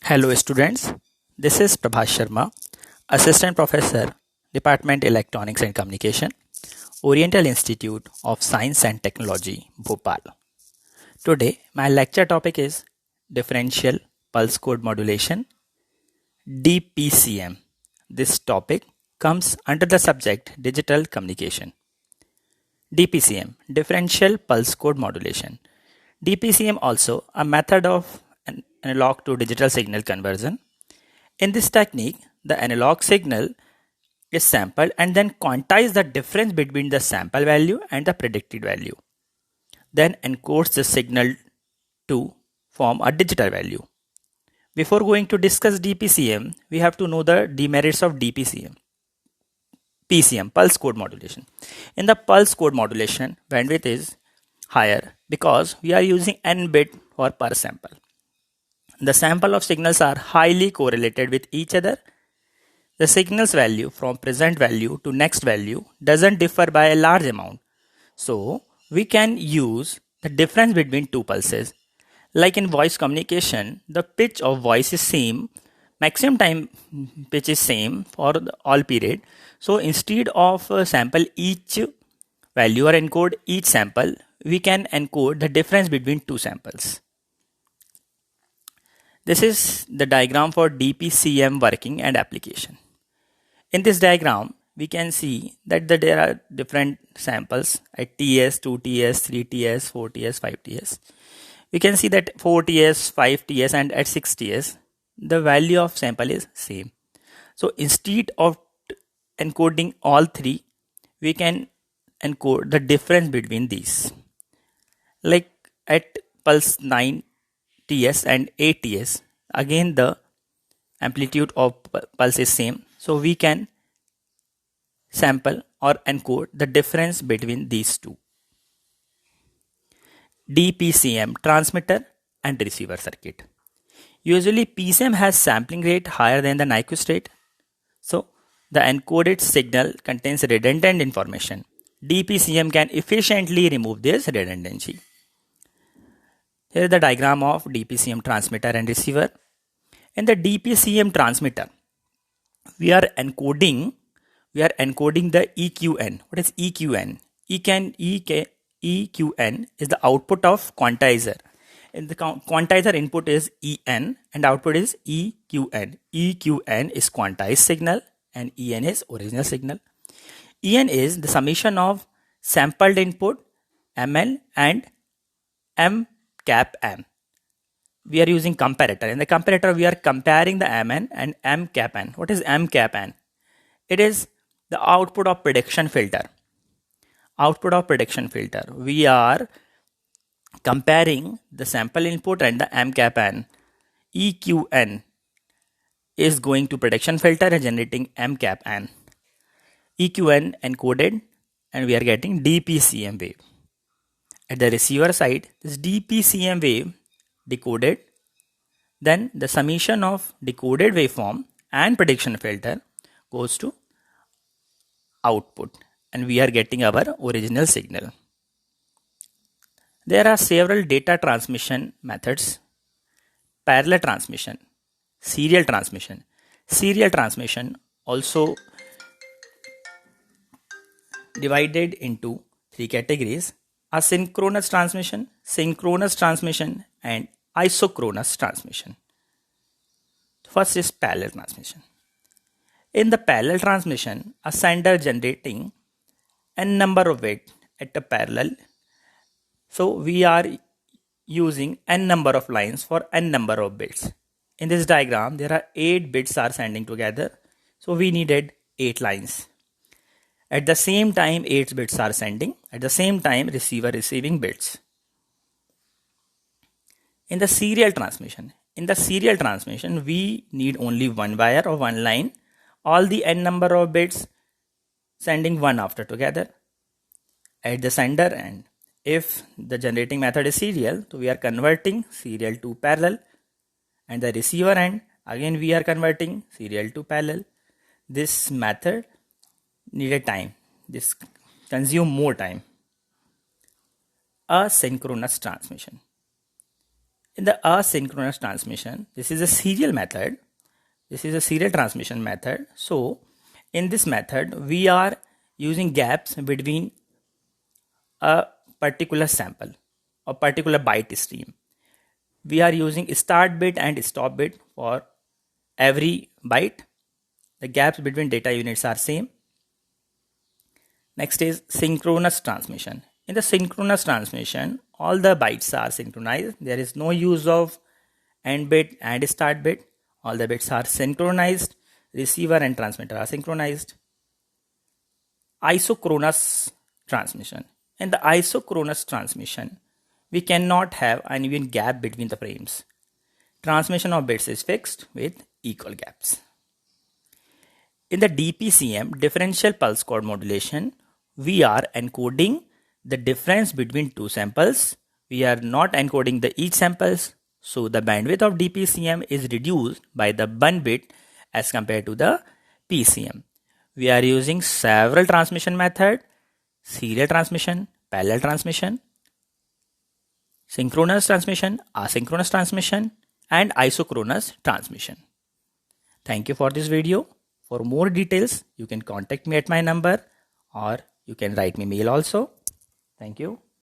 Hello students, this is Prabhas Sharma, Assistant Professor, Department Electronics and Communication, Oriental Institute of Science and Technology, Bhopal. Today my lecture topic is Differential Pulse Code Modulation, DPCM. This topic comes under the subject Digital Communication. DPCM, Differential Pulse Code Modulation. DPCM also a method of analog to digital signal conversion. In this technique, the analog signal is sampled and then quantize the difference between the sample value and the predicted value. Then encodes the signal to form a digital value. Before going to discuss DPCM, we have to know the demerits of DPCM. PCM, pulse code modulation. In the pulse code modulation, bandwidth is higher because we are using n bit for per sample. The sample of signals are highly correlated with each other. The signal's value from present value to next value doesn't differ by a large amount. So we can use the difference between two pulses. Like in voice communication, the pitch of voice is same, maximum time pitch is same for all period. So instead of sample each value or encode each sample, we can encode the difference between two samples. This is the diagram for DPCM working and application. In this diagram, we can see that there are different samples at TS, 2TS, 3TS, 4TS, 5TS. We can see that 4TS, 5TS and at 6TS, the value of sample is same. So instead of encoding all three, we can encode the difference between these. Like at pulse 9TS and 8TS, again the amplitude of pulse is same. So we can sample or encode the difference between these two. DPCM, transmitter and receiver circuit. Usually PCM has sampling rate higher than the Nyquist rate. So the encoded signal contains redundant information. DPCM can efficiently remove this redundancy. Here is the diagram of DPCM transmitter and receiver. In the DPCM transmitter, we are encoding the EQN. What is EQN? EQN is the output of quantizer. And the quantizer input is EN and output is EQN. EQN is quantized signal and EN is original signal. EN is the summation of sampled input ML and M cap N. We are using comparator. In the comparator, we are comparing the Mn and M cap N. What is M cap N? It is the output of prediction filter. Output of prediction filter. We are comparing the sample input and the M cap N. EQN is going to prediction filter and generating M cap N. EQN encoded and we are getting DPCM wave. At the receiver side, this DPCM wave decoded, then the summation of decoded waveform and prediction filter goes to output and we are getting our original signal. There are several data transmission methods: parallel transmission, serial transmission. Serial transmission also divided into three categories: asynchronous transmission, synchronous transmission and isochronous transmission. First is parallel transmission. In the parallel transmission, a sender generating n number of bits at a parallel. So we are using n number of lines for n number of bits. In this diagram, there are 8 bits are sending together. So we needed 8 lines. At the same time, 8 bits are sending. At the same time, receiver receiving bits. In the serial transmission, we need only one wire or one line. All the n number of bits sending one after together at the sender end. If the generating method is serial, so we are converting serial to parallel, and the receiver end, again we are converting serial to parallel. This method needed time. This consume more time. Asynchronous transmission. In the asynchronous transmission, this is a serial method. This is a serial transmission method. So in this method, we are using gaps between a particular sample or particular byte stream. We are using start bit and stop bit for every byte. The gaps between data units are same. Next is synchronous transmission. In the synchronous transmission, all the bytes are synchronized. There is no use of end bit and start bit. All the bits are synchronized. Receiver and transmitter are synchronized. Isochronous transmission. In the isochronous transmission, we cannot have an even gap between the frames. Transmission of bits is fixed with equal gaps. In the DPCM, differential pulse code modulation, we are encoding the difference between two samples. We are not encoding the each samples. So the bandwidth of DPCM is reduced by the 1 bit as compared to the PCM. We are using several transmission methods: serial transmission, parallel transmission, synchronous transmission, asynchronous transmission, and isochronous transmission. Thank you for this video. For more details, you can contact me at my number or you can write me mail also. Thank you.